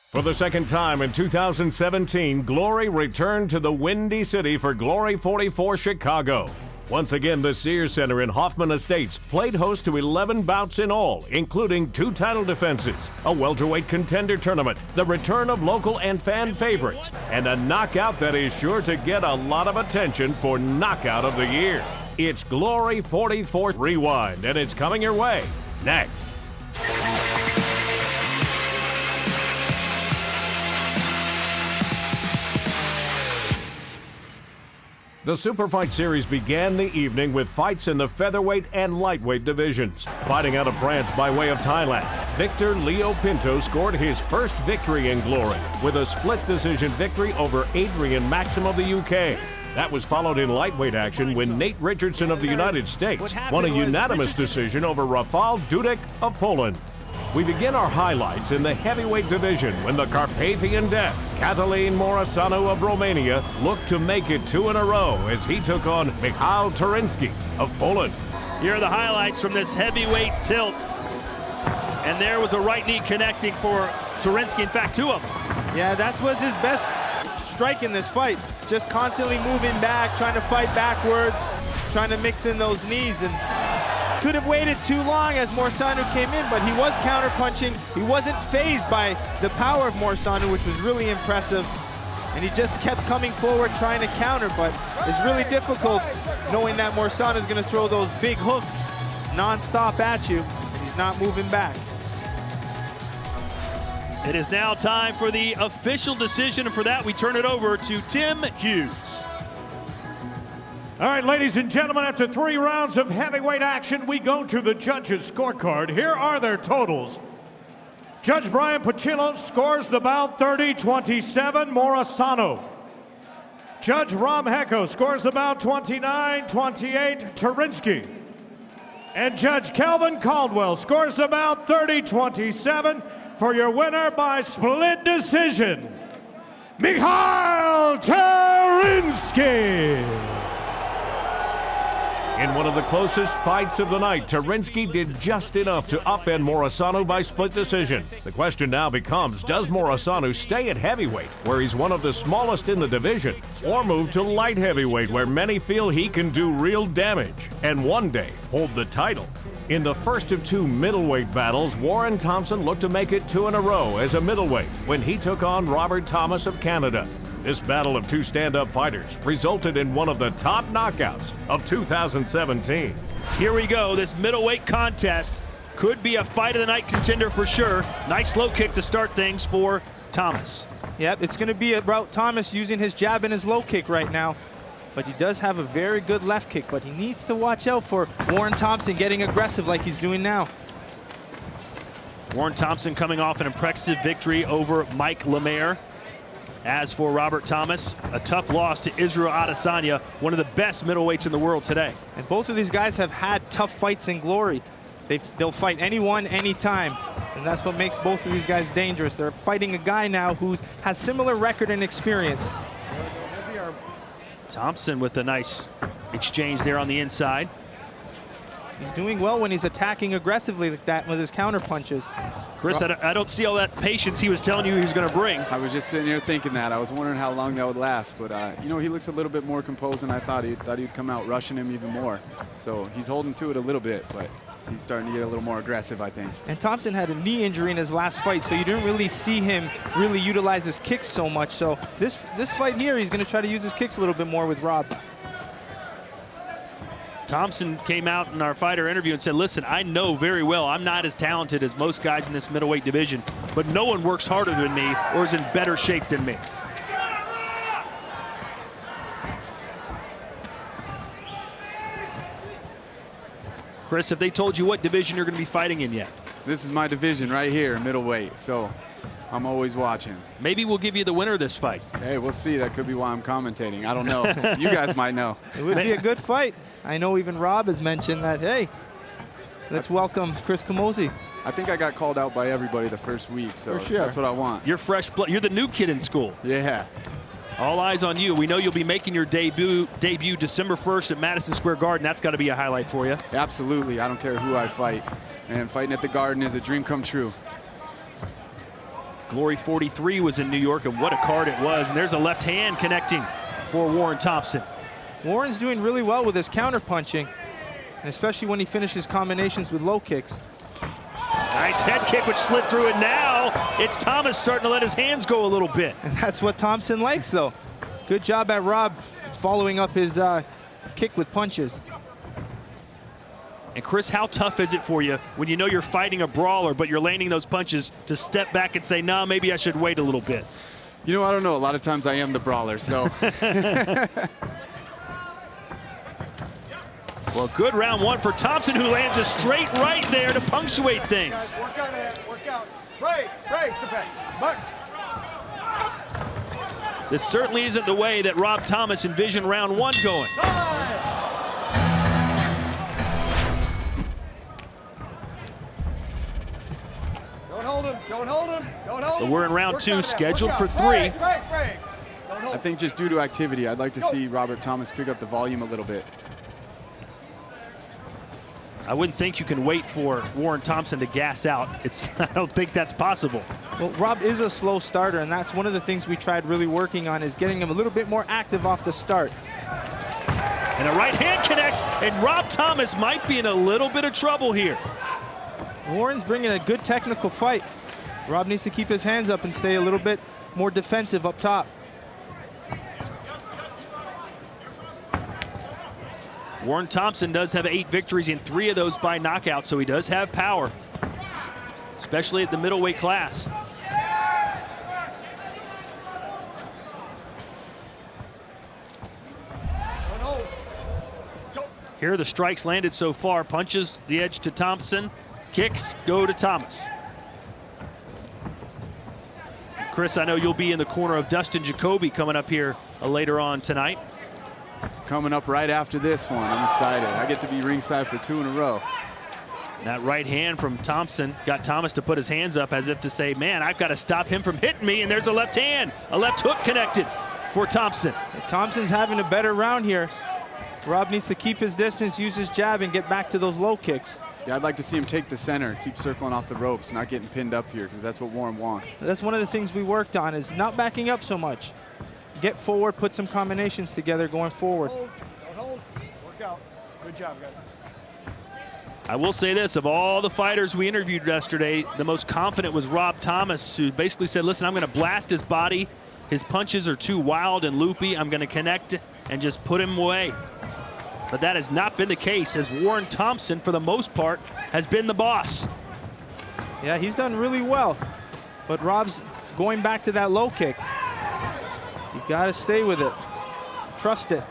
For the second time in 2017, Glory returned to the Windy City for Glory 44 Chicago. Once again, the Sears Centre in Hoffman Estates played host to 11 bouts in all, including 2 title defenses, a welterweight contender tournament, the return of local and fan favorites, and a knockout that is sure to get a lot of attention for Knockout of the Year. It's Glory 44 Rewind, and it's coming your way next. The Super Fight Series began the evening with fights in the featherweight and lightweight divisions. Fighting out of France by way of Thailand, Viktor Leo Pinto scored his first victory in Glory with a split decision victory over Adrian Maxim of the UK. That was followed in lightweight action when Nate Richardson of the United States won a unanimous decision over Rafał Dudek of Poland. We begin our highlights in the heavyweight division when the Carpathian Death, Cătălin Morașanu of Romania, looked to make it 2 in a row as he took on Michał Turinski of Poland. Here are the highlights from this heavyweight tilt. And there was a right knee connecting for Turinski, in fact, 2 of them. Yeah, that was his best strike in this fight. Just constantly moving back, trying to fight backwards, trying to mix in those knees, and could have waited too long as Morașanu came in, but he was counterpunching. He wasn't fazed by the power of Morașanu, which was really impressive. And he just kept coming forward trying to counter, but it's really difficult knowing that Morașanu is going to throw those big hooks non-stop at you, and he's not moving back. It is now time for the official decision, and for that we turn it over to Tim Hughes. All right, ladies and gentlemen, after 3 rounds of heavyweight action, we go to the judges' scorecard. Here are their totals. Judge Brian Pacillo scores the bout 30-27, Morașanu. Judge Ram Hecko scores the bout 29-28, Turinski. And Judge Kelvin Caldwell scores the bout 30-27 for your winner by split decision, Michał Turinski. In one of the closest fights of the night, Turinski did just enough to upend Morașanu by split decision. The question now becomes, does Morașanu stay at heavyweight, where he's one of the smallest in the division, or move to light heavyweight, where many feel he can do real damage, and one day hold the title? In the first of 2 middleweight battles, Warren Thompson looked to make it 2 in a row as a middleweight when he took on Robert Thomas of Canada. This battle of 2 stand-up fighters resulted in one of the top knockouts of 2017. Here we go. This middleweight contest could be a fight of the night contender for sure. Nice low kick to start things for Thomas. Yep, it's going to be about Thomas using his jab and his low kick right now. But he does have a very good left kick, but he needs to watch out for Warren Thompson getting aggressive like he's doing now. Warren Thompson coming off an impressive victory over Mike Lemaire. As for Robert Thomas, a tough loss to Israel Adesanya, one of the best middleweights in the world today. And both of these guys have had tough fights in Glory. They'll fight anyone, anytime. And that's what makes both of these guys dangerous. They're fighting a guy now who has similar record and experience. Thompson with a nice exchange there on the inside. He's doing well when he's attacking aggressively like that with his counter punches. Chris, I don't see all that patience he was telling you he was going to bring. I was just sitting here thinking that. I was wondering how long that would last. But, you know, he looks a little bit more composed than I thought. He'd come out rushing him even more. So he's holding to it a little bit, but he's starting to get a little more aggressive, I think. And Thompson had a knee injury in his last fight, so you didn't really see him really utilize his kicks so much. So this fight here, he's going to try to use his kicks a little bit more with Rob. Thompson came out in our fighter interview and said, listen, I know very well I'm not as talented as most guys in this middleweight division, but no one works harder than me or is in better shape than me. Chris, have they told you what division you're going to be fighting in yet? This is my division right here, middleweight, so I'm always watching. Maybe we'll give you the winner of this fight. Hey, we'll see. That could be why I'm commentating. I don't know. You guys might know. It would be a good fight. I know even Rob has mentioned that, hey, let's welcome Chris Camozzi. I think I got called out by everybody the first week, so for sure. That's what I want. You're fresh blood. You're the new kid in school. Yeah. All eyes on you. We know you'll be making your debut December 1st at Madison Square Garden. That's got to be a highlight for you. Absolutely. I don't care who I fight. And fighting at the Garden is a dream come true. Glory 43 was in New York, and what a card it was. And there's a left hand connecting for Warren Thompson. Warren's doing really well with his counter punching, and especially when he finishes combinations with low kicks. Nice head kick, which slid through it. Now it's Thomas starting to let his hands go a little bit. And that's what Thompson likes, though. Good job at Rob following up his kick with punches. And Chris, how tough is it for you when you know you're fighting a brawler, but you're landing those punches to step back and say, nah, maybe I should wait a little bit? You know, I don't know. A lot of times I am the brawler, so. Well, good round one for Thompson, who lands a straight right there to punctuate things. Work out, man. Work out. Right, step back. Bucks. This certainly isn't the way that Rob Thomas envisioned round one going. Don't hold him. Don't hold him. Don't hold him. But we're in round two, scheduled for 3. Right. I think just due to activity, I'd like to see Robert Thomas pick up the volume a little bit. I wouldn't think you can wait for Warren Thompson to gas out. I don't think that's possible. Well, Rob is a slow starter, and that's one of the things we tried really working on, is getting him a little bit more active off the start. And a right hand connects, and Rob Thomas might be in a little bit of trouble here. Warren's bringing a good technical fight. Rob needs to keep his hands up and stay a little bit more defensive up top. Warren Thompson does have 8 victories, in 3 of those by knockout, so he does have power, especially at the middleweight class. Here are the strikes landed so far. Punches the edge to Thompson. Kicks go to Thomas. Chris, I know you'll be in the corner of Dustin Jacoby coming up here later on tonight. Coming up right after this one. I'm excited. I get to be ringside for 2 in a row. That right hand from Thompson got Thomas to put his hands up as if to say, man, I've got to stop him from hitting me. And there's a left hand, a left hook connected for Thompson. Thompson's having a better round here. Rob needs to keep his distance, use his jab, and get back to those low kicks. Yeah, I'd like to see him take the center, keep circling off the ropes, not getting pinned up here, because that's what Warren wants. That's one of the things we worked on, is not backing up so much. Get forward, put some combinations together going forward. Don't hold. Work out. Good job, guys. I will say this, of all the fighters we interviewed yesterday, the most confident was Rob Thomas, who basically said, listen, I'm going to blast his body. His punches are too wild and loopy. I'm going to connect and just put him away. But that has not been the case, as Warren Thompson, for the most part, has been the boss. Yeah, he's done really well. But Rob's going back to that low kick. He's got to stay with it. Trust it.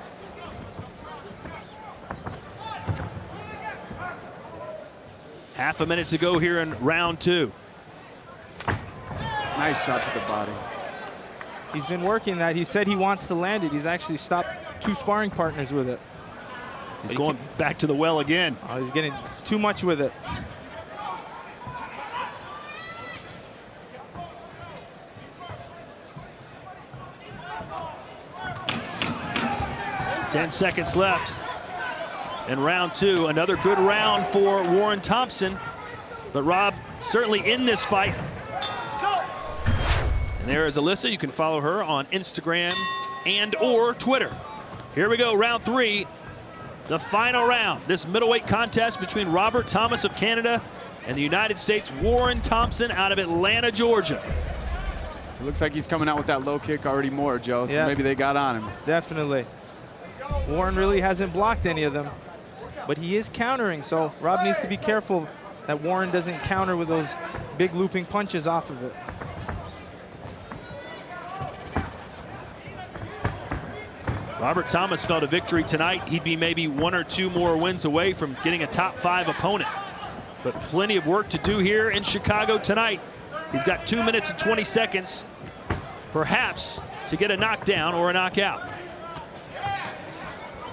Half a minute to go here in round 2. Nice shot to the body. He's been working that. He said he wants to land it. He's actually stopped 2 sparring partners with it. He's going back to the well again. Oh, he's getting too much with it. Ten seconds left in round 2. Another good round for Warren Thompson. But Rob certainly in this fight. And there is Alyssa. You can follow her on Instagram and or Twitter. Here we go, round 3. The final round. This middleweight contest between Robert Thomas of Canada and the United States, Warren Thompson out of Atlanta, Georgia. It looks like he's coming out with that low kick already more, Joe, so maybe they got on him. Definitely. Warren really hasn't blocked any of them, but he is countering, so Rob needs to be careful that Warren doesn't counter with those big looping punches off of it. Robert Thomas felt a victory tonight. He'd be maybe 1 or 2 more wins away from getting a top 5 opponent. But plenty of work to do here in Chicago tonight. He's got 2 minutes and 20 seconds, perhaps, to get a knockdown or a knockout.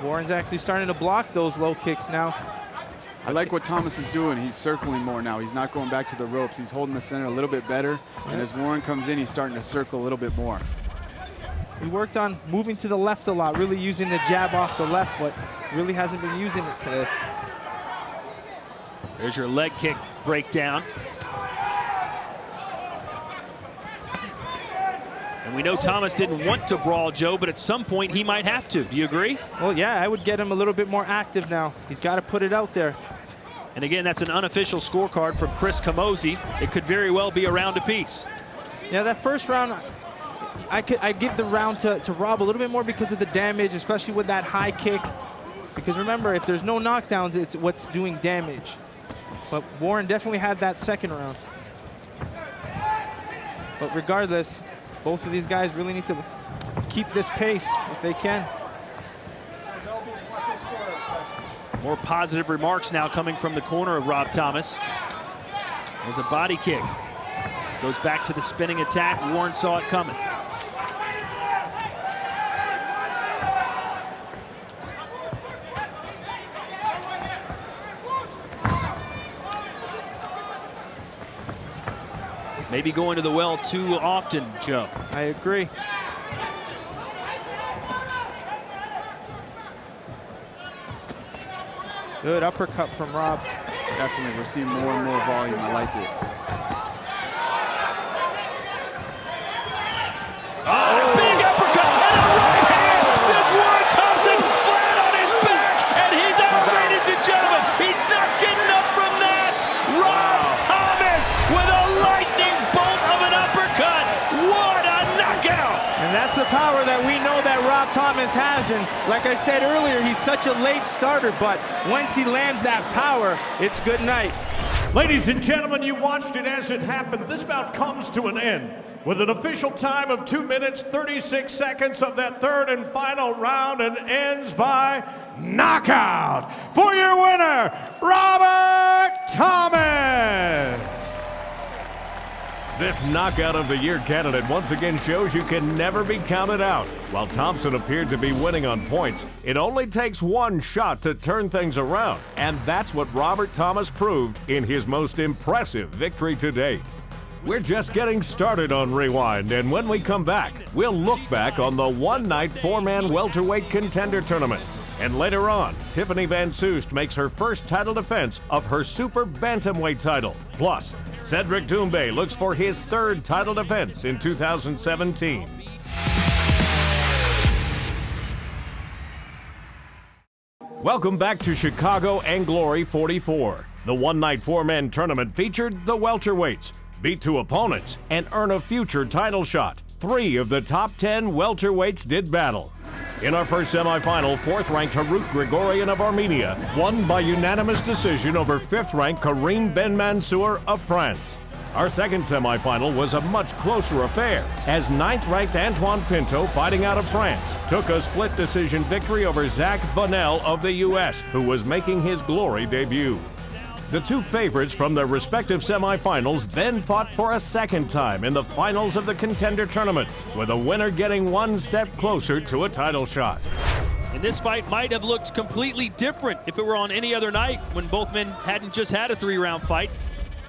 Warren's actually starting to block those low kicks now. I like what Thomas is doing. He's circling more now. He's not going back to the ropes. He's holding the center a little bit better. And as Warren comes in, he's starting to circle a little bit more. He worked on moving to the left a lot, really using the jab off the left, but really hasn't been using it today. There's your leg kick breakdown. And we know Thomas didn't want to brawl, Joe, but at some point he might have to. Do you agree? Well, yeah, I would get him a little bit more active now. He's got to put it out there. And again, that's an unofficial scorecard from Chris Camozzi. It could very well be a round apiece. Yeah, that first round, I give the round to Rob a little bit more because of the damage, especially with that high kick. Because remember, if there's no knockdowns, it's what's doing damage. But Warren definitely had that second round. But regardless, both of these guys really need to keep this pace if they can. More positive remarks now coming from the corner of Rob Thomas. There's a body kick. Goes back to the spinning attack. Warren saw it coming. Maybe going to the well too often, Joe. I agree. Good uppercut from Rob. Definitely, we're seeing more and more volume. I like it. Oh, a big uppercut and a right hand sends Warren Thompson flat on his back, and he's out, ladies and gentlemen. He's not getting up from that. Rob Thomas with a lightning bolt of an uppercut. What a knockout! And that's the power that we know that Rob Thomas has. And like I said earlier, he's such a late starter, but once he lands that power, it's good night. Ladies and gentlemen, you watched it as it happened. This bout comes to an end with an official time of 2 minutes, 36 seconds of that third and final round, and ends by knockout for your winner, Robert Thomas. This knockout of the year candidate once again shows you can never be counted out. While Thompson appeared to be winning on points, it only takes one shot to turn things around, and that's what Robert Thomas proved in his most impressive victory to date. We're just getting started on Rewind, and when we come back, we'll look back on the one-night four-man welterweight contender tournament. And later on, Tiffany Van Soest makes her first title defense of her super bantamweight title. Plus, Cedric Doumbé looks for his third title defense in 2017. Welcome back to Chicago and Glory 44. The one-night four-man tournament featured the welterweights, beat two opponents, and earn a future title shot. 3 of the top 10 welterweights did battle. In our first semifinal, 4th-ranked Gregori of Armenia won by unanimous decision over 5th-ranked Karim Ben Mansour of France. Our second semifinal was a much closer affair, as 9th-ranked Antoine Pinto, fighting out of France, took a split decision victory over Zach Bonnell of the U.S., who was making his Glory debut. The two favorites from their respective semifinals then fought for a second time in the finals of the contender tournament, with a winner getting one step closer to a title shot. And this fight might have looked completely different if it were on any other night when both men hadn't just had a 3-round fight.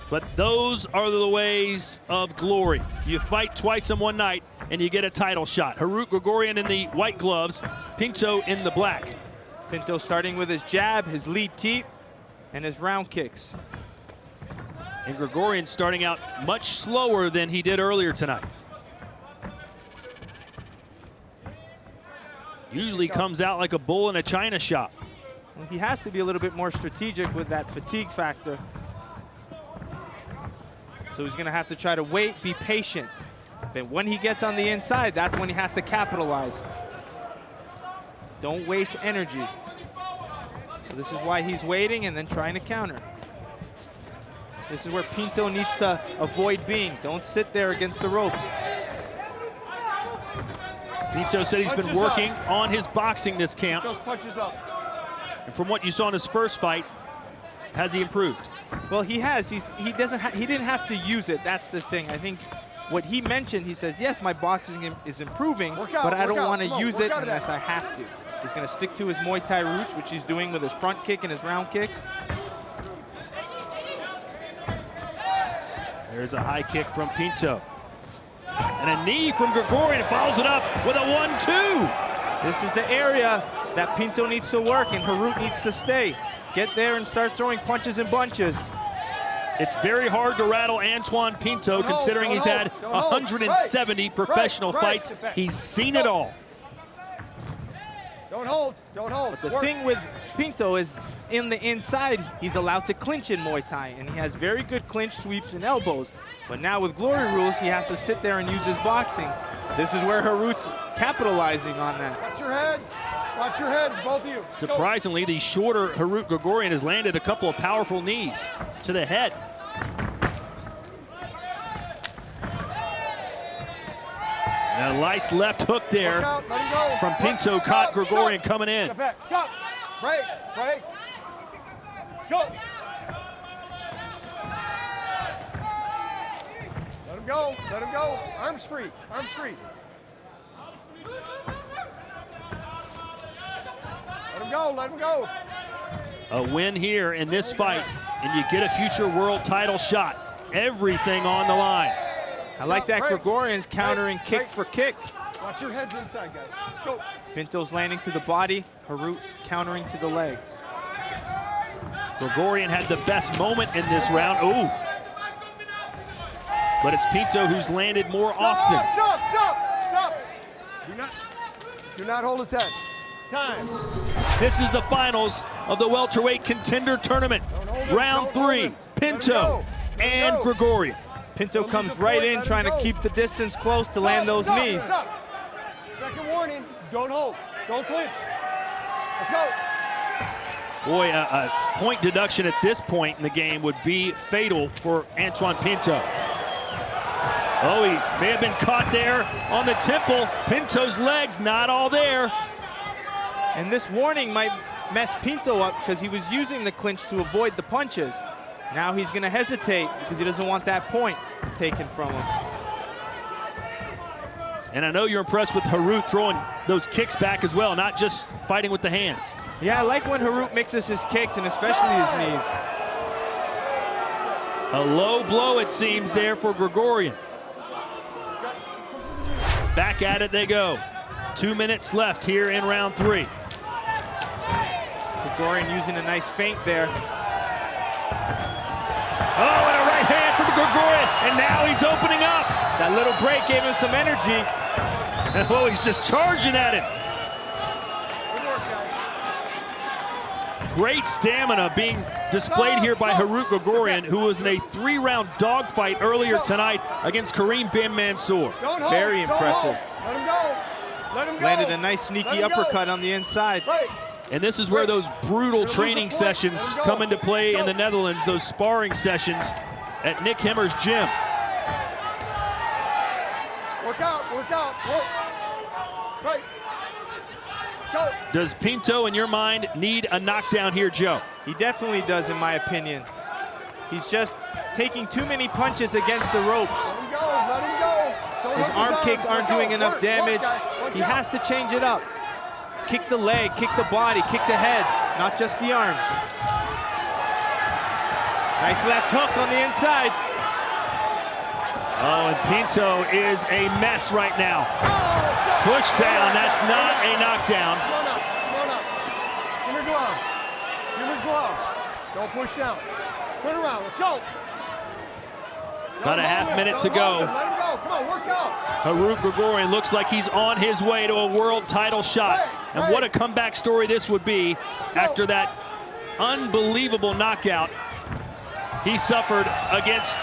But those are the ways of glory. You fight twice in one night and you get a title shot. Gregori in the white gloves, Pinto in the black. Pinto starting with his jab, his lead teep, and his round kicks. And Gregorian starting out much slower than he did earlier tonight. Usually comes out like a bull in a china shop. Well, he has to be a little bit more strategic with that fatigue factor. So he's gonna have to try to wait, be patient. But when he gets on the inside, that's when he has to capitalize. Don't waste energy. So this is why he's waiting and then trying to counter. This is where Pinto needs to avoid being. Don't sit there against the ropes. Pinto said he's been working on his boxing this camp. Those punches up. And from what you saw in his first fight, has he improved? Well, he has. He didn't have to use it. That's the thing. I think what he mentioned, he says, yes, my boxing is improving, but I don't want to use it unless I have to. He's going to stick to his Muay Thai roots, which he's doing with his front kick and his round kicks. There's a high kick from Pinto. And a knee from Gregori, and follows it up with a 1-2. This is the area that Pinto needs to work and Harut needs to stay. Get there and start throwing punches in bunches. It's very hard to rattle Antoine Pinto considering he's had 170 professional fights. He's seen it all. Don't hold. Don't hold. The thing with Pinto is in the inside, he's allowed to clinch in Muay Thai, and he has very good clinch sweeps and elbows. But now with Glory rules, he has to sit there and use his boxing. This is where Harut's capitalizing on that. Watch your heads. Watch your heads, both of you. Surprisingly, the shorter Harut Gregorian has landed a couple of powerful knees to the head. And a nice left hook there from Pinto, caught Gregorian coming in. Step back, stop, break, break. Let's go. Let him go, let him go. Arms free, arms free. Let him go, let him go. A win here in this fight, and you get a future world title shot. Everything on the line. I like that Gregorian's countering kick for kick. Watch your heads inside, guys. Let's go. Pinto's landing to the body, Harut countering to the legs. Gregorian had the best moment in this round. Ooh. But it's Pinto who's landed more often. Stop, stop, stop. Do not hold his head. Time. This is the finals of the welterweight contender tournament. Round 3, Pinto and Gregorian. Pinto comes right in trying to keep the distance close to land those knees. Second warning, don't hold, don't clinch. Let's go. Boy, a point deduction at this point in the game would be fatal for Antoine Pinto. Oh, he may have been caught there on the temple. Pinto's legs not all there. And this warning might mess Pinto up because he was using the clinch to avoid the punches. Now he's going to hesitate because he doesn't want that point taken from him. And I know you're impressed with Harut throwing those kicks back as well, not just fighting with the hands. Yeah, I like when Harut mixes his kicks and especially his knees. A low blow, it seems, there for Gregorian. Back at it they go. 2 minutes left here in round 3. Gregorian using a nice feint there. Oh, and a right hand from Gregorian, and now he's opening up. That little break gave him some energy. And oh, he's just charging at it. Great stamina being displayed here by Harut Gregorian, who was in a 3-round dogfight earlier tonight against Karim bin Mansour. Very impressive. Let him go. Let him go. Landed a nice sneaky uppercut on the inside. And this is where those brutal training sessions come into play in the Netherlands, those sparring sessions at Nick Hemmer's gym. Work out, work out, work. Right. Let's go. Does Pinto, in your mind, need a knockdown here, Joe? He definitely does, in my opinion. He's just taking too many punches against the ropes. Let him go, let him go. Don't His hook arm kicks aren't doing enough damage. He has to change it up. Kick the leg, kick the body, kick the head, not just the arms. Nice left hook on the inside. Oh, and Pinto is a mess right now. Push down, that's not a knockdown. Come on up, come on up. Give her gloves. Give her gloves. Don't push down. Turn around, let's go. About a half minute to go. Let him go, come on, work out. Harut Gregorian looks like he's on his way to a world title shot. And what a comeback story this would be after that unbelievable knockout he suffered against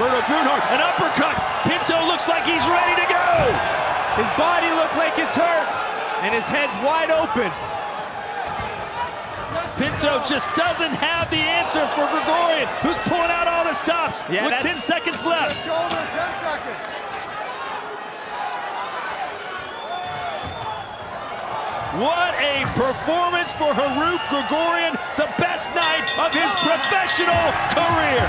Murdo Grunhard. An uppercut. Pinto looks like he's ready to go. His body looks like it's hurt, and his head's wide open. Pinto just doesn't have the answer for Gregorian, who's pulling out all the stops with 10 seconds left. Shoulder, 10 seconds. What a performance for Harut Gregorian, the best night of his professional career.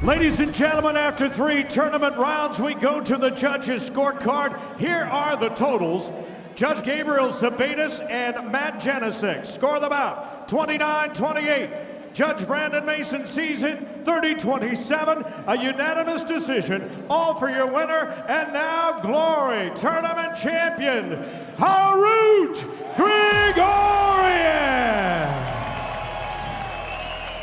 Ladies and gentlemen, after 3 tournament rounds, we go to the judges' scorecard. Here are the totals. Judge Gabriel Sabatis and Matt Janasek score the bout 29-28. Judge Brandon Mason sees it 30-27, a unanimous decision, all for your winner, and now Glory Tournament Champion, Harut Gregorian.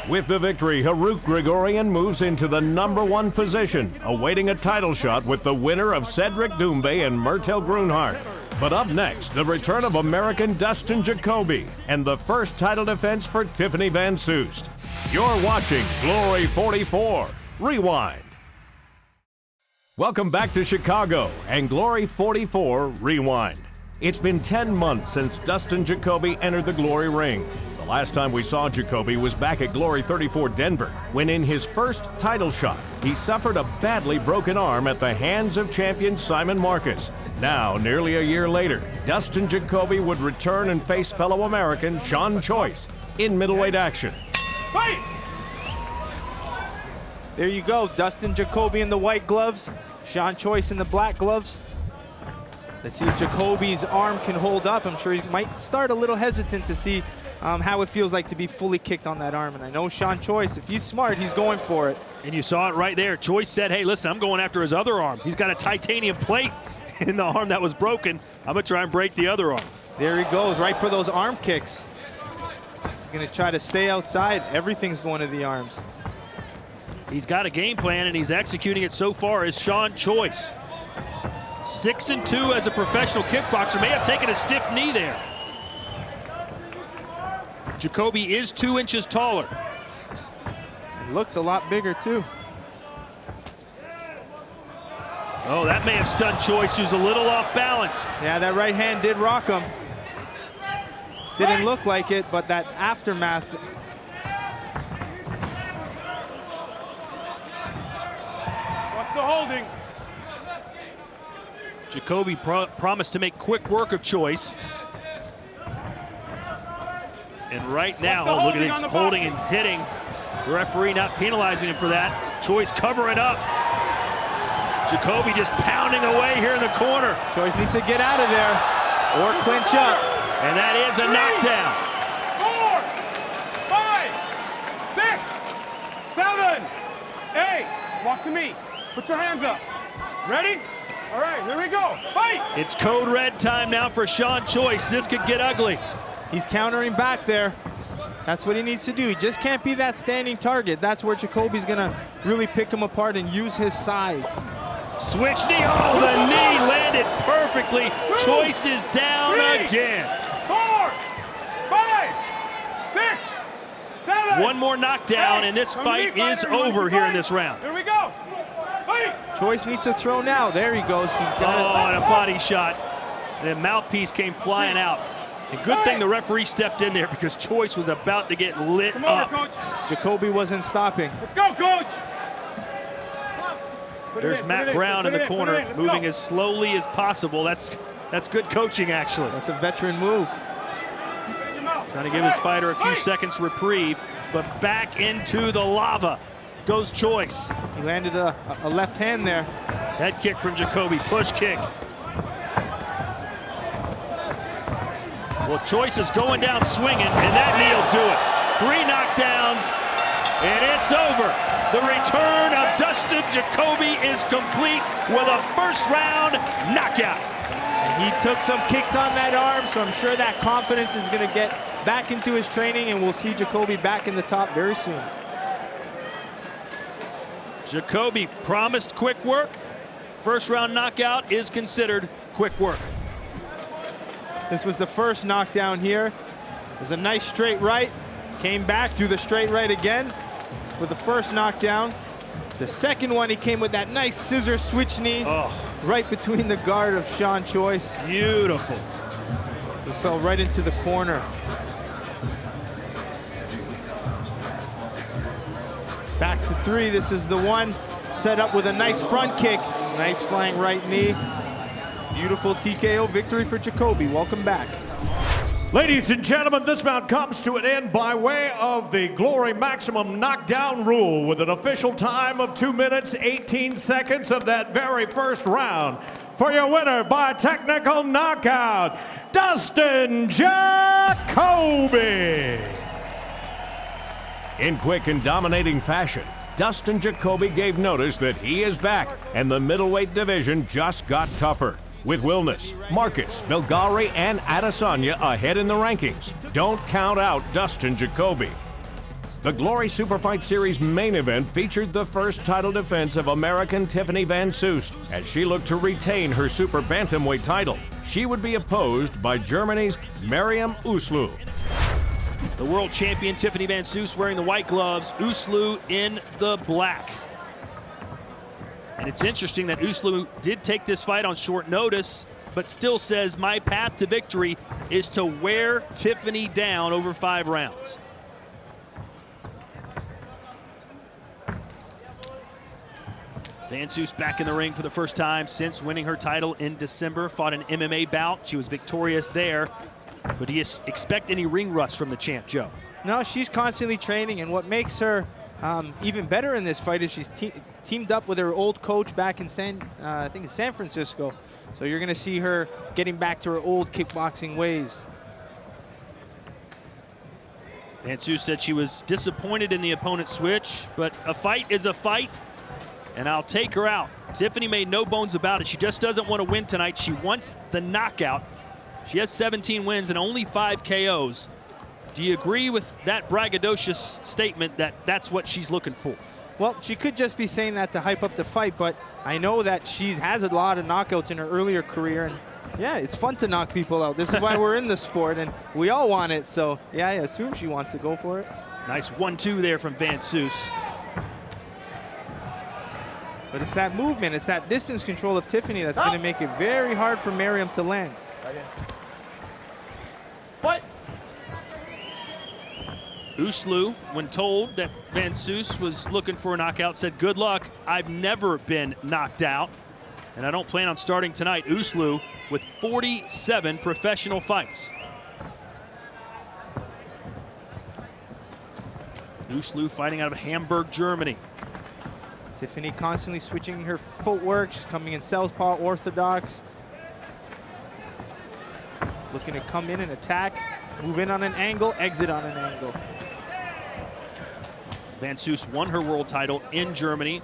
With the victory, Gregori moves into the #1 position, awaiting a title shot with the winner of Cedric Doumbé and Myrtle Grunhard. But up next, the return of American Dustin Jacoby and the first title defense for Tiffany Van Soest. You're watching Glory 44. Rewind. Welcome back to Chicago and Glory 44 Rewind. It's been 10 months since Dustin Jacoby entered the Glory ring. The last time we saw Jacoby was back at Glory 34 Denver, when in his first title shot, he suffered a badly broken arm at the hands of champion Simon Marcus. Now, nearly a year later, Dustin Jacoby would return and face fellow American Sean Choice in middleweight action. Fight! There you go, Dustin Jacoby in the white gloves, Sean Choice in the black gloves. Let's see if Jacoby's arm can hold up. I'm sure he might start a little hesitant to see how it feels like to be fully kicked on that arm. And I know Sean Choice, if he's smart, he's going for it. And you saw it right there. Choice said, hey, listen, I'm going after his other arm. He's got a titanium plate in the arm that was broken. I'm going to try and break the other arm. There he goes, right for those arm kicks. He's going to try to stay outside. Everything's going to the arms. He's got a game plan, and he's executing it so far as Sean Choice. 6-2 as a professional kickboxer. May have taken a stiff knee there. Jacoby is 2 inches taller. He looks a lot bigger, too. Oh, that may have stunned Choice, who's a little off balance. Yeah, that right hand did rock him. Didn't look like it, but that aftermath. Watch the holding. Jacoby promised to make quick work of Choice. And right now, look at this, holding and hitting. The referee not penalizing him for that. Choice covering up. Jacoby just pounding away here in the corner. Choice needs to get out of there or clinch up. And that is a knockdown. 4, 5, 6, 7, 8. Walk to me. Put your hands up. Ready? All right, here we go. Fight! It's code red time now for Sean Choice. This could get ugly. He's countering back there. That's what he needs to do. He just can't be that standing target. That's where Jacoby's gonna really pick him apart and use his size. Switch knee, oh, the knee landed perfectly. Choice is down again. 4, 5, 6, 7. One more knockdown, and this fight is over here in this round. Here we go. Fight! Choice needs to throw now. There he goes. He's got Oh, and a body shot. And the mouthpiece came flying out. And good thing the referee stepped in there because Choice was about to get lit Come up. over, coach. Jacoby wasn't stopping. Let's go, coach. There's Matt Brown in the corner, moving as slowly as possible. That's good coaching, actually. That's a veteran move. Trying to give his fighter a few seconds reprieve, but back into the lava goes Choice. He landed a left hand there. Head kick from Jacoby, push kick. Well, Choice is going down swinging, and that knee will do it. 3 knockdowns, and it's over. The return of Dustin Jacoby is complete with a first-round knockout. And he took some kicks on that arm, so I'm sure that confidence is going to get back into his training, and we'll see Jacoby back in the top very soon. Jacoby promised quick work. First-round knockout is considered quick work. This was the first knockdown here. It was a nice straight right. Came back through the straight right again for the first knockdown. The second one, he came with that nice scissor switch knee right between the guard of Sean Choice. Beautiful. It fell right into the corner. Back to 3. This is the one set up with a nice front kick. Nice flying right knee. Beautiful TKO victory for Jacoby. Welcome back. Ladies and gentlemen, this bout comes to an end by way of the Glory Maximum Knockdown Rule with an official time of 2 minutes, 18 seconds of that very first round. For your winner by technical knockout, Dustin Jacoby. In quick and dominating fashion, Dustin Jacoby gave notice that he is back, and the middleweight division just got tougher. With Wilness, Marcus, Gregori, and Adesanya ahead in the rankings, don't count out Dustin Jacoby. The Glory Superfight Series main event featured the first title defense of American Tiffany Van Soest as she looked to retain her super bantamweight title. She would be opposed by Germany's Miriam Uslu. The world champion Tiffany Van Soest wearing the white gloves, Uslu in the black. And it's interesting that Uslu did take this fight on short notice, but still says my path to victory is to wear Tiffany down over 5 rounds. Van Soest back in the ring for the first time since winning her title in December. Fought an MMA bout. She was victorious there. But do you expect any ring rust from the champ, Joe? No, she's constantly training, and what makes her even better in this fight is she's teamed up with her old coach back in San Francisco. So you're going to see her getting back to her old kickboxing ways. Van Soest said she was disappointed in the opponent switch, but a fight is a fight, and I'll take her out. Tiffany made no bones about it. She just doesn't want to win tonight. She wants the knockout. She has 17 wins and only 5 KOs. Do you agree with that braggadocious statement that that's what she's looking for? Well, she could just be saying that to hype up the fight, but I know that she has a lot of knockouts in her earlier career, and yeah, it's fun to knock people out. This is why we're in the sport, and we all want it, so yeah, I assume she wants to go for it. Nice 1-2 there from Van Soest. But it's that movement, it's that distance control of Tiffany that's going to make it very hard for Miriam to land. What? Uslu, when told that Van Soest was looking for a knockout, said, good luck, I've never been knocked out, and I don't plan on starting tonight. Uslu with 47 professional fights. Uslu fighting out of Hamburg, Germany. Tiffany constantly switching her footwork. She's coming in southpaw, orthodox. Looking to come in and attack, move in on an angle, exit on an angle. Van Soest won her world title in Germany.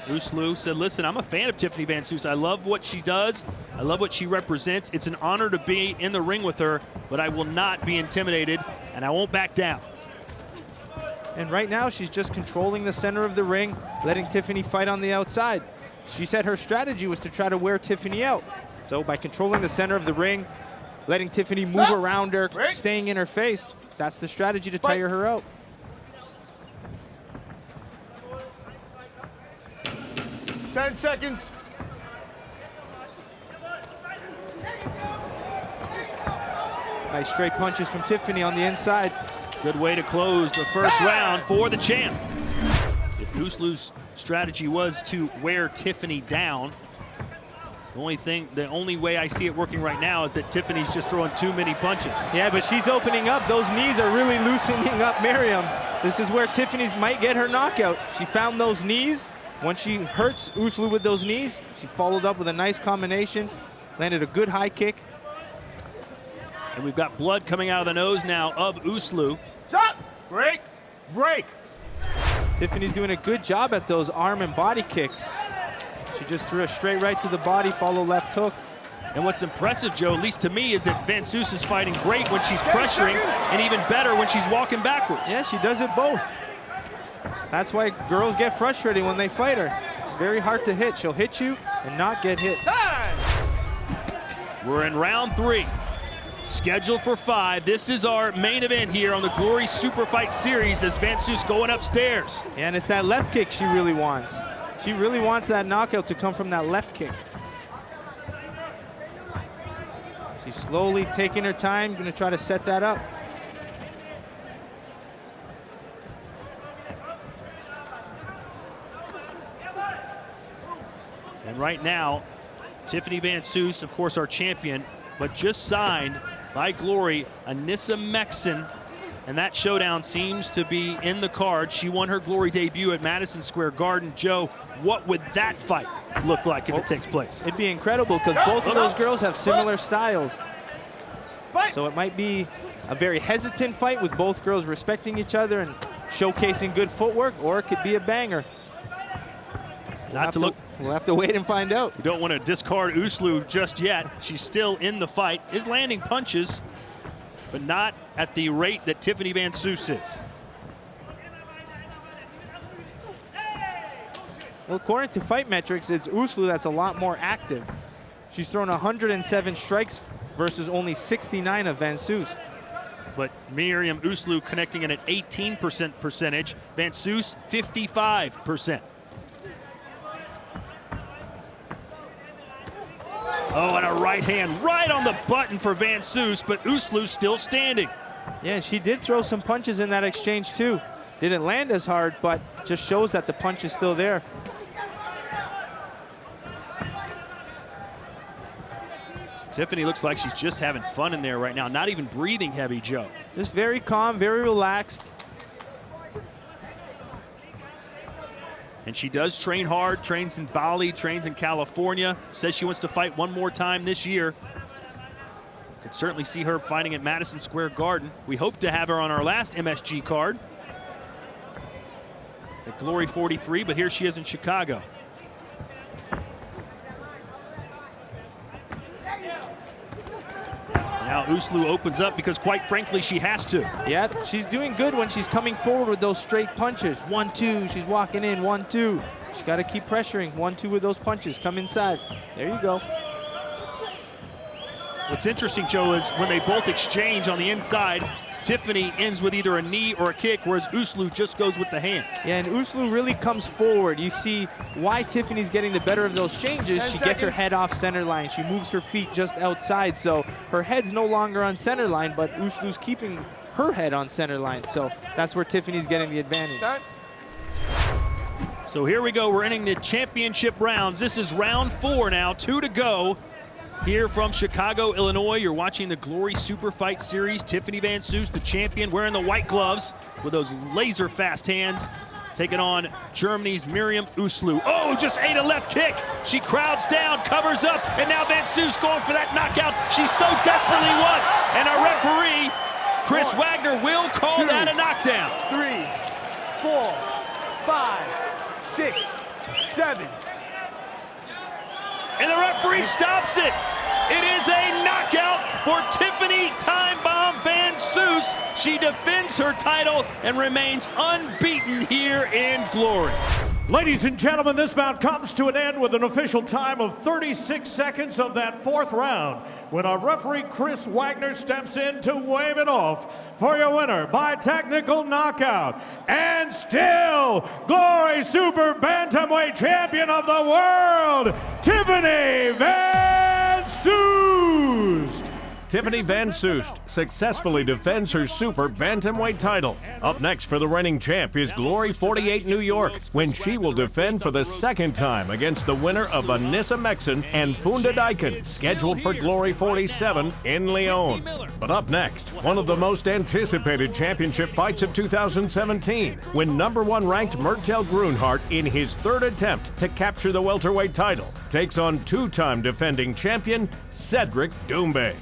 Uslu said, listen, I'm a fan of Tiffany Van Soest. I love what she does. I love what she represents. It's an honor to be in the ring with her, but I will not be intimidated, and I won't back down. And right now, she's just controlling the center of the ring, letting Tiffany fight on the outside. She said her strategy was to try to wear Tiffany out. So by controlling the center of the ring, letting Tiffany move around her, staying in her face, that's the strategy to tire her out. Ten seconds. Nice straight punches from Tiffany on the inside. Good way to close the first round for the champ. If Uslu's strategy was to wear Tiffany down, the only way I see it working right now is that Tiffany's just throwing too many punches. Yeah, but she's opening up. Those knees are really loosening up Miriam. This is where Tiffany's might get her knockout. She found those knees. Once she hurts Uslu with those knees, she followed up with a nice combination, landed a good high kick. And we've got blood coming out of the nose now of Uslu. Stop! Break! Break! Tiffany's doing a good job at those arm and body kicks. She just threw a straight right to the body, follow left hook. And what's impressive, Joe, at least to me, is that Van Soest is fighting great when she's pressuring and even better when she's walking backwards. Yeah, she does it both. That's why girls get frustrated when they fight her. It's very hard to hit. She'll hit you and not get hit. We're in round 3. Scheduled for 5. This is our main event here on the Glory Super Fight Series as Van Soest going upstairs. Yeah, and it's that left kick she really wants. She really wants that knockout to come from that left kick. She's slowly taking her time, going to try to set that up. And right now, Tiffany Van Soest, of course, our champion, but just signed by Glory, Anissa Mexon, and that showdown seems to be in the card. She won her Glory debut at Madison Square Garden. Joe, what would that fight look like if it takes place? It'd be incredible because both of those girls have similar styles. So it might be a very hesitant fight with both girls respecting each other and showcasing good footwork, or it could be a banger. We'll have to wait and find out. You don't want to discard Uslu just yet. She's still in the fight, is landing punches, but not at the rate that Tiffany Van Soest is. Well, according to Fight Metrics, it's Uslu that's a lot more active. She's thrown 107 strikes versus only 69 of Van Soest. But Miriam Uslu connecting in at 18% percentage. Van Soest, 55%. Oh, and a right hand right on the button for Van Soest, but Uslu still standing. Yeah, and she did throw some punches in that exchange too. Didn't land as hard, but just shows that the punch is still there. Tiffany looks like she's just having fun in there right now, not even breathing heavy, Joe. Just very calm, very relaxed. And she does train hard, trains in Bali, trains in California, says she wants to fight one more time this year. Could certainly see her fighting at Madison Square Garden. We hope to have her on our last MSG card at Glory 43, but here she is in Chicago. Now Uslu opens up because, quite frankly, she has to. Yeah, she's doing good when she's coming forward with those straight punches. 1-2, she's walking in, 1-2. She's got to keep pressuring, 1-2 with those punches. Come inside. There you go. What's interesting, Joe, is when they both exchange on the inside, Tiffany ends with either a knee or a kick, whereas Uslu just goes with the hands. Yeah, and Uslu really comes forward. You see why Tiffany's getting the better of those changes. She gets her head off center line. She moves her feet just outside, so her head's no longer on center line, but Uslu's keeping her head on center line, so that's where Tiffany's getting the advantage. So here we go. We're ending the championship rounds. This is round 4 now, 2 to go. Here from Chicago, Illinois, you're watching the Glory Super Fight Series. Tiffany Van Soest, the champion, wearing the white gloves with those laser fast hands, taking on Germany's Miriam Uslu. Oh, just ate a left kick. She crowds down, covers up, and now Van Soest going for that knockout she so desperately wants. And our referee, Chris Wagner, will call that a knockdown. 3, 4, 5, 6, 7. And the referee stops it. It is a knockout for Tiffany Time Bomb Van Soest. She defends her title and remains unbeaten here in Glory. Ladies and gentlemen, this bout comes to an end with an official time of 36 seconds of that 4th round, when our referee Chris Wagner steps in to wave it off for your winner by technical knockout, and still Glory Super Bantamweight Champion of the World, Tiffany Van Soest. Tiffany Van Soest successfully defends her Super Bantamweight title. Up next for the reigning champ is Glory 48 New York, when she will defend for the 2nd time against the winner of Anissa Mexen and Funda Daikin, scheduled for Glory 47 in Lyon. But up next, one of the most anticipated championship fights of 2017, when #1 ranked Murtel Grunhart, in his 3rd attempt to capture the welterweight title, takes on 2-time defending champion Cedric Doumbé.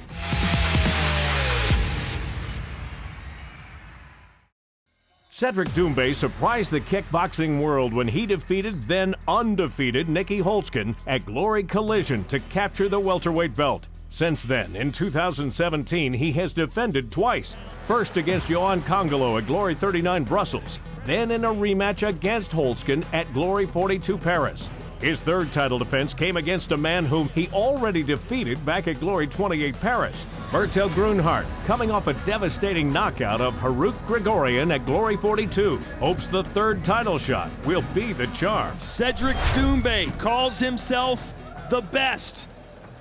Cedric Doumbé surprised the kickboxing world when he defeated then undefeated Nikki Holtzkin at Glory Collision to capture the welterweight belt. Since then, in 2017, he has defended twice. First against Johan Congolo at Glory 39 Brussels, then in a rematch against Holtzkin at Glory 42 Paris. His 3rd title defense came against a man whom he already defeated back at Glory 28 Paris, Murtel Grunhart, coming off a devastating knockout of Haruk Gregorian at Glory 42. Hopes the 3rd title shot will be the charm. Cedric Doumbé calls himself the best.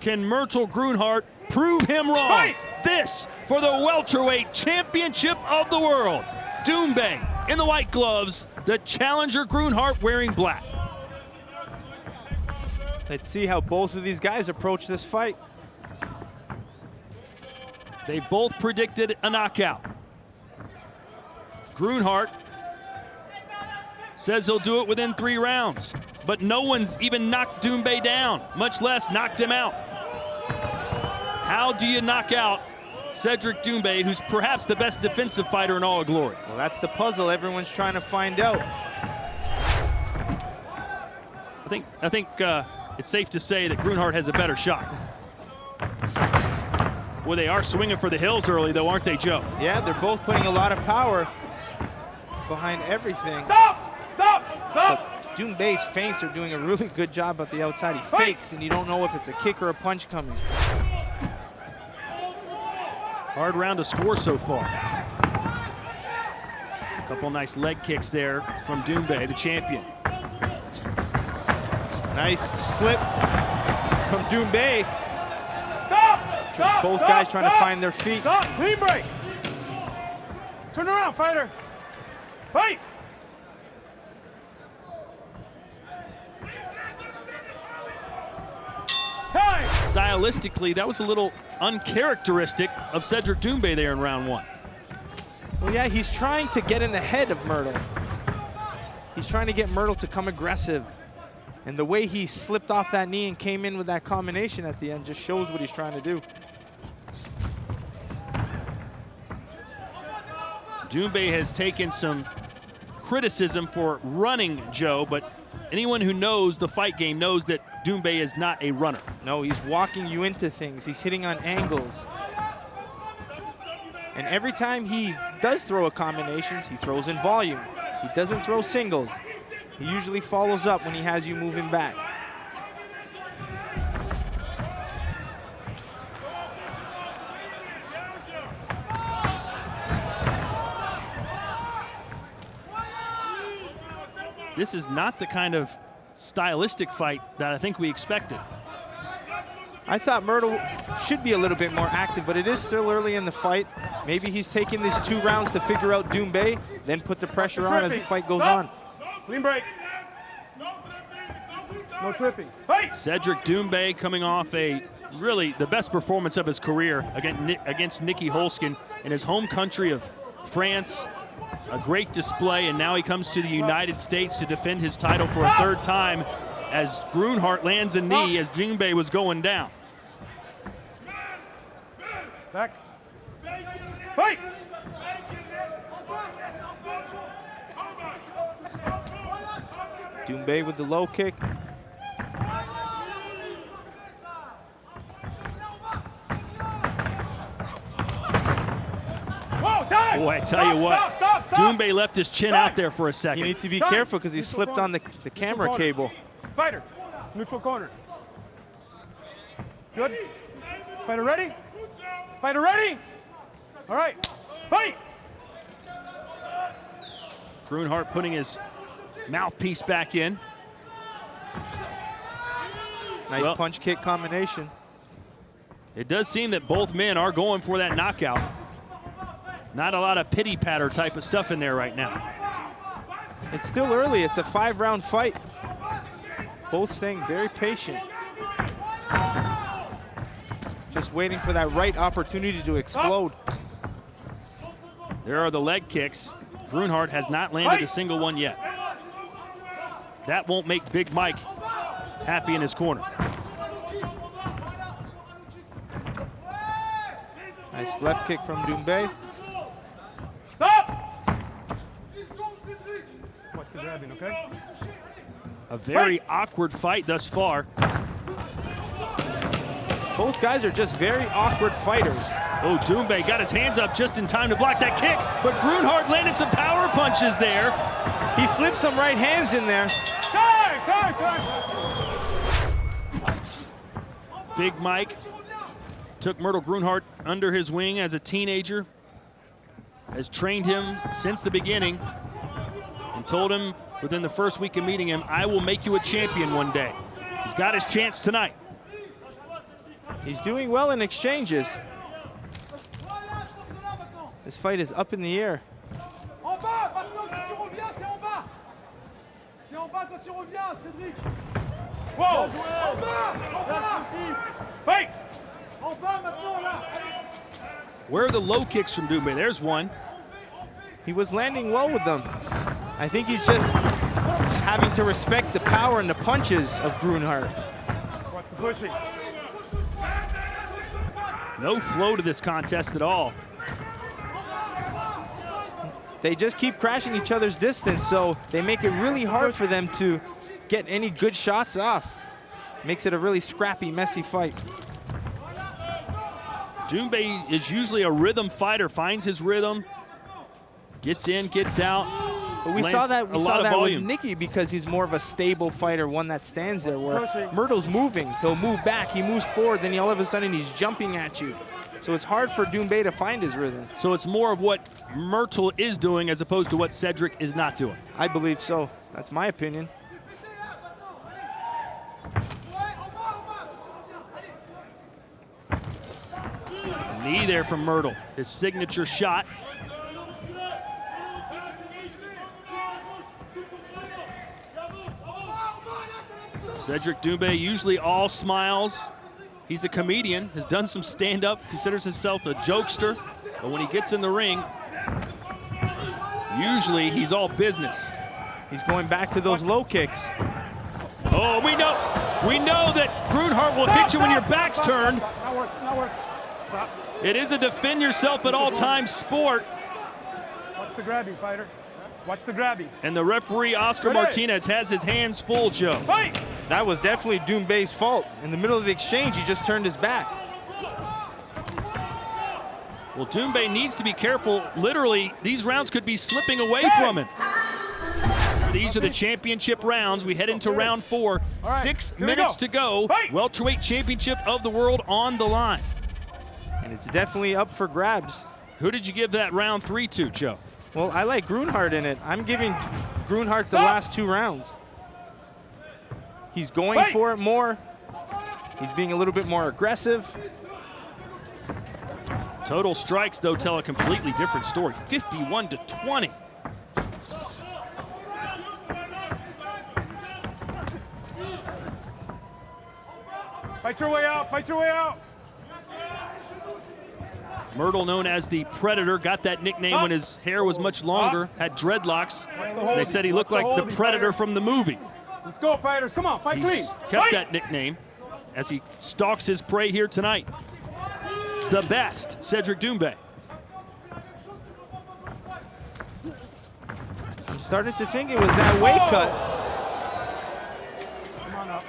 Can Murtel Grunhart prove him wrong? Fight! This for the welterweight championship of the world. Doumbé in the white gloves, the challenger Grunhart wearing black. Let's see how both of these guys approach this fight. They both predicted a knockout. Grunhart says he'll do it within 3 rounds, but no one's even knocked Doumbé down, much less knocked him out. How do you knock out Cedric Doumbé, who's perhaps the best defensive fighter in all of Glory? Well, that's the puzzle everyone's trying to find out. I think it's safe to say that Grunhart has a better shot. Well, they are swinging for the hills early, though, aren't they, Joe? Yeah, they're both putting a lot of power behind everything. Stop! Stop! Stop! Doumbé's feints are doing a really good job at the outside. He fakes, and you don't know if it's a kick or a punch coming. Hard round to score so far. A couple nice leg kicks there from Doumbé, the champion. Nice slip from Doumbé. Stop! Both guys trying to find their feet. Stop! Clean break! Turn around, fighter! Fight! Time! Stylistically, that was a little uncharacteristic of Cedric Doumbé there in round 1. Well, yeah, he's trying to get in the head of Myrtle. He's trying to get Myrtle to come aggressive. And the way he slipped off that knee and came in with that combination at the end just shows what he's trying to do. Doumbé has taken some criticism for running Joe, but anyone who knows the fight game knows that Doumbé is not a runner. No, he's walking you into things. He's hitting on angles. And every time he does throw a combinations, he throws in volume. He doesn't throw singles. He usually follows up when he has you moving back. This is not the kind of stylistic fight that I think we expected. I thought Myrtle should be a little bit more active, but it is still early in the fight. Maybe he's taking these 2 rounds to figure out Doumbé, then put the pressure on as the fight goes on. Clean break. No tripping. Fight! Cedric Doumbé coming off really the best performance of his career against Nicky Holzken in his home country of France. A great display, and now he comes to the United States to defend his title for a 3rd time as Grunhart lands a knee as Doumbé was going down. Back. Fight! Doumbé with the low kick. Boy, I tell you what, Doumbé left his chin out there for a second. You need to be careful because he slipped on the camera cable. Fighter, neutral corner. Good. Fighter ready? Fighter ready? All right, fight! Grunhart putting his mouthpiece back in. Nice punch kick combination. It does seem that both men are going for that knockout. Not a lot of pity patter type of stuff in there right now. It's still early. It's a 5-round fight. Both staying very patient. Just waiting for that right opportunity to explode. There are the leg kicks. Grunhart has not landed a single one yet. That won't make Big Mike happy in his corner. Nice left kick from Doumbé. Stop! Watch the grabbing, okay? A very awkward fight thus far. Both guys are just very awkward fighters. Oh, Doumbé got his hands up just in time to block that kick, but Grunhart landed some power punches there. He slipped some right hands in there. Time! Big Mike took Myrtle Grunhart under his wing as a teenager, has trained him since the beginning, and told him within the first week of meeting him, I will make you a champion one day. He's got his chance tonight. He's doing well in exchanges. This fight is up in the air. Whoa! Fight! Where are the low kicks from Doumbé? There's one. He was landing well with them. I think he's just having to respect the power and the punches of Grunhart. Watch the pushing. No flow to this contest at all. They just keep crashing each other's distance, so they make it really hard for them to get any good shots off. Makes it a really scrappy, messy fight. Doumbé is usually a rhythm fighter, finds his rhythm, gets in, gets out. But we saw that with volume. Nicky because he's more of a stable fighter, one that stands there, where Myrtle's moving. He'll move back, he moves forward, then all of a sudden he's jumping at you. So it's hard for Doumbé to find his rhythm. So it's more of what Myrtle is doing as opposed to what Cedric is not doing. I believe so. That's my opinion. Knee there from Myrtle, his signature shot. Cedric Doumbé usually all smiles. He's a comedian, has done some stand-up, considers himself a jokester, but when he gets in the ring, usually he's all business. He's going back to those low kicks. Oh, we know that Grunhard will hit you when your back's turned. Not work. Stop. It is a defend yourself at all times sport. Watch the grabbing, fighter. Watch the grabbing. And the referee, Oscar Martinez, has his hands full, Joe. Fight! That was definitely Doumbé's fault. In the middle of the exchange, he just turned his back. Well, Doumbé needs to be careful. Literally, these rounds could be slipping away from him. These are the championship rounds. We head into round 4. Right, 6 minutes to go. Fight! Welterweight championship of the world on the line. And it's definitely up for grabs. Who did you give that round 3 to, Joe? Well, I like Grunhard in it. I'm giving Grunhard the last 2 rounds. He's going for it more. He's being a little bit more aggressive. Total strikes, though, tell a completely different story. 51-20. Fight your way out. Fight your way out. Myrtle, known as the Predator, got that nickname when his hair was much longer, had dreadlocks. They said he looked like the Predator from the movie. Let's go, fighters. Come on, fight clean. He's kept that nickname as he stalks his prey here tonight. The best, Cedric Doumbé. I'm starting to think it was that weight cut. Come on up.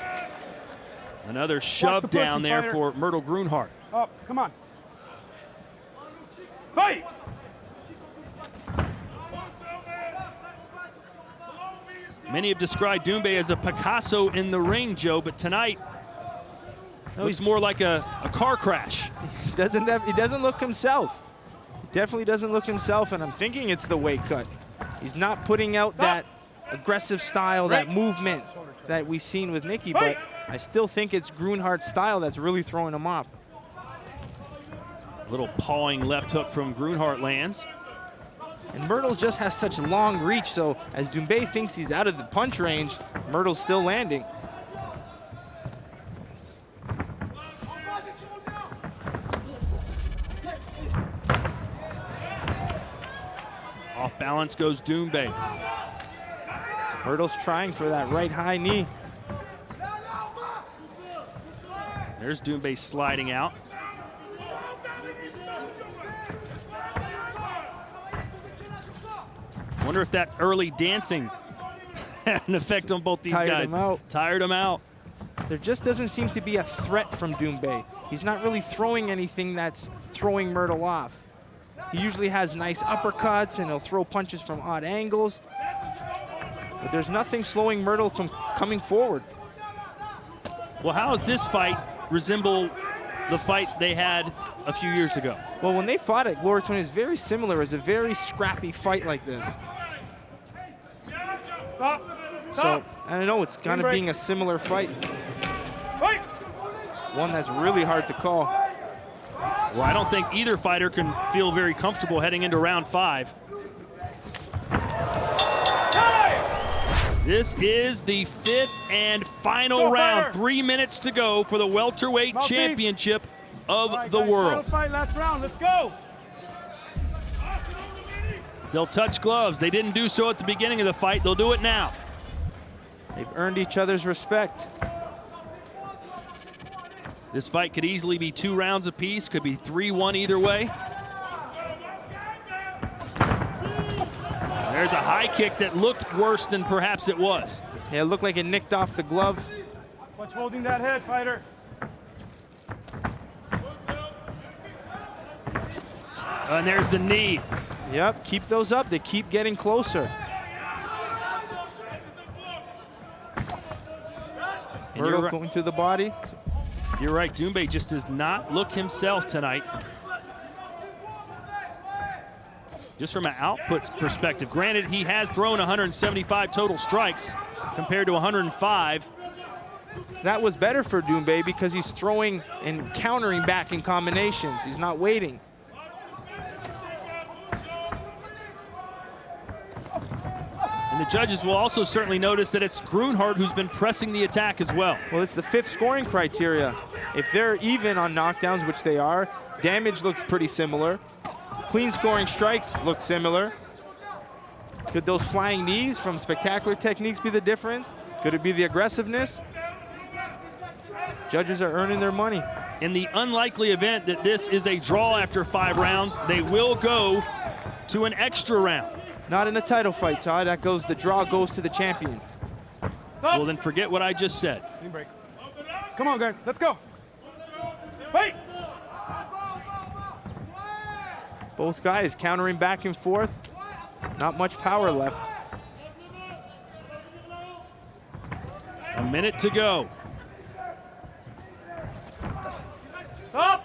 Another shove down there for Myrtle Grunhard. Up, come on. Fight! Many have described Doumbé as a Picasso in the ring, Joe, but tonight looks more like a car crash. He doesn't look himself. He definitely doesn't look himself, and I'm thinking it's the weight cut. He's not putting out that aggressive style, that movement that we've seen with Nicky, but I still think it's Grunhard's style that's really throwing him off. A little pawing left hook from Grunhard lands. And Myrtle just has such long reach, so as Doumbé thinks he's out of the punch range, Myrtle's still landing. Off balance goes Doumbé. Myrtle's trying for that right high knee. There's Doumbé sliding out. Wonder if that early dancing had an effect on both these guys. Tired them out. There just doesn't seem to be a threat from Doumbé. He's not really throwing anything that's throwing Myrtle off. He usually has nice uppercuts and he'll throw punches from odd angles. But there's nothing slowing Myrtle from coming forward. Well, how does this fight resemble the fight they had a few years ago? Well, when they fought at Glory 20, it was very similar. It was a very scrappy fight like this. Stop. So, I don't know, it's kind of being a similar fight. Fight! One that's really hard to call. Well, I don't think either fighter can feel very comfortable heading into round 5. This is the 5th and final round. 3 minutes to go for the welterweight championship of the world. Fight, last round. Let's go. They'll touch gloves. They didn't do so at the beginning of the fight. They'll do it now. They've earned each other's respect. This fight could easily be 2 rounds apiece. Could be 3-1 either way. There's a high kick that looked worse than perhaps it was. Yeah, it looked like it nicked off the glove. Watch holding that head, fighter. And there's the knee. Yep, keep those up. They keep getting closer. Myrtle going to the body. You're right, Doumbé just does not look himself tonight. Just from an output perspective. Granted, he has thrown 175 total strikes compared to 105. That was better for Doumbé because he's throwing and countering back in combinations. He's not waiting. And the judges will also certainly notice that it's Grunhard who's been pressing the attack as well. Well, it's the 5th scoring criteria. If they're even on knockdowns, which they are, damage looks pretty similar. Clean scoring strikes look similar. Could those flying knees from spectacular techniques be the difference? Could it be the aggressiveness? Judges are earning their money. In the unlikely event that this is a draw after 5 rounds, they will go to an extra round. Not in a title fight, Todd. The draw goes to the champion. Well, then forget what I just said. Clean break. Come on, guys, let's go. Wait! Both guys countering back and forth. Not much power left. A minute to go. Stop!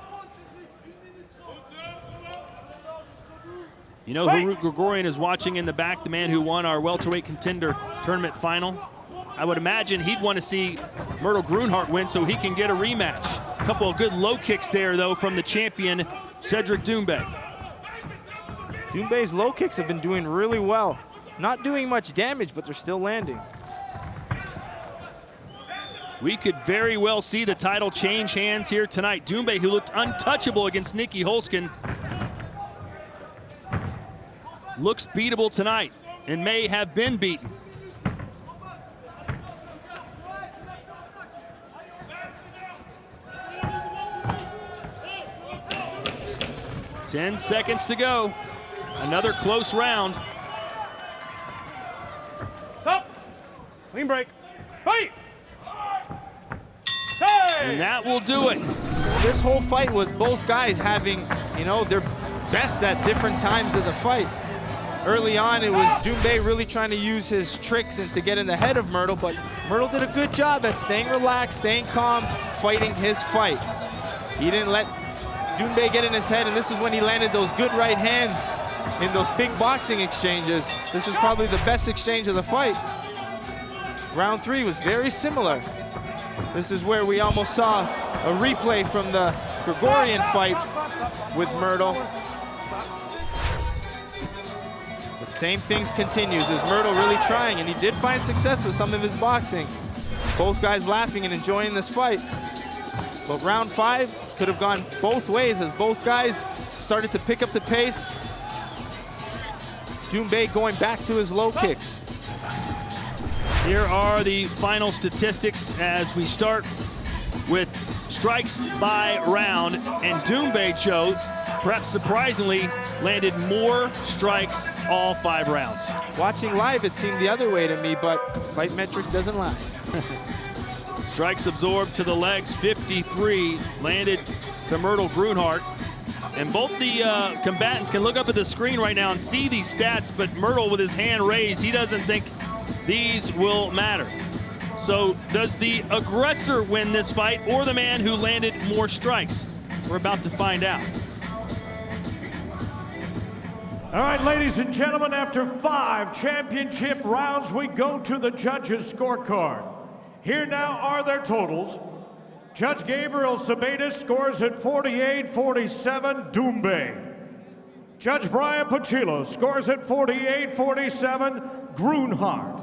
You know who Gregorian is watching in the back, the man who won our welterweight contender tournament final? I would imagine he'd want to see Myrtle Grunhard win so he can get a rematch. A couple of good low kicks there, though, from the champion, Cedric Doumbé. Doumbé's low kicks have been doing really well. Not doing much damage, but they're still landing. We could very well see the title change hands here tonight. Doumbé, who looked untouchable against Nicky Holskin, looks beatable tonight and may have been beaten. Ten seconds to go. Another close round. Stop! Clean break. Fight! And that will do it. This whole fight was both guys having, their best at different times of the fight. Early on, it was Doumbé really trying to use his tricks and to get in the head of Myrtle, but Myrtle did a good job at staying relaxed, staying calm, fighting his fight. He didn't let Doumbé get in his head, and this is when he landed those good right hands in those big boxing exchanges. This was probably the best exchange of the fight. Round 3 was very similar. This is where we almost saw a replay from the Gregorian fight with Myrtle. The same things continues. Is Myrtle really trying? And he did find success with some of his boxing. Both guys laughing and enjoying this fight. But round 5 could have gone both ways as both guys started to pick up the pace. Doumbé going back to his low kicks. Here are the final statistics as we start with strikes by round. And Doumbé, Joe, perhaps surprisingly, landed more strikes all 5 rounds. Watching live, it seemed the other way to me, but Fight Metrics doesn't lie. Strikes absorbed to the legs, 53 landed to Myrtle Grunhard. And both the combatants can look up at the screen right now and see these stats, but Myrtle with his hand raised, he doesn't think these will matter. So does the aggressor win this fight or the man who landed more strikes? We're about to find out. All right, ladies and gentlemen, after 5 championship rounds, we go to the judges' scorecard. Here now are their totals. Judge Gabriel Sabatis scores at 48-47, Doumbé. Judge Brian Pachillo scores at 48-47, Grunhard.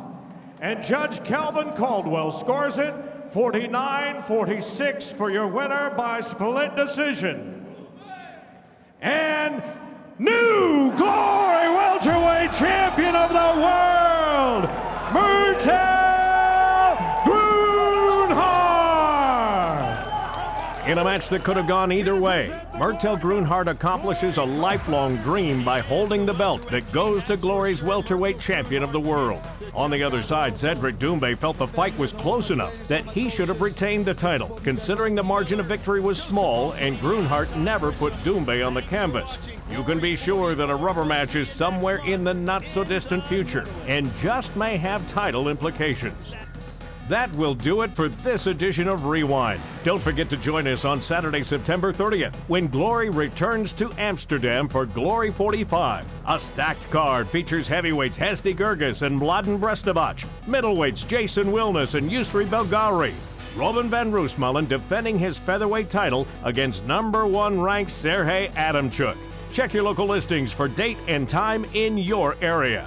And Judge Calvin Caldwell scores it 49-46 for your winner by split decision. And new glory welterweight champion of the world, In a match that could have gone either way, Myrtle Grunhard accomplishes a lifelong dream by holding the belt that goes to Glory's welterweight champion of the world. On the other side, Cedric Doumbé felt the fight was close enough that he should have retained the title, considering the margin of victory was small and Grunhard never put Doumbé on the canvas. You can be sure that a rubber match is somewhere in the not-so-distant future and just may have title implications. That will do it for this edition of Rewind. Don't forget to join us on Saturday, September 30th, when Glory returns to Amsterdam for Glory 45. A stacked card features heavyweights Hesdy Gerges and Mladen Brestovac, middleweights Jason Wilness and Yusri Belgari, Robin van Roosmalen defending his featherweight title against #1 ranked Sergey Adamchuk. Check your local listings for date and time in your area.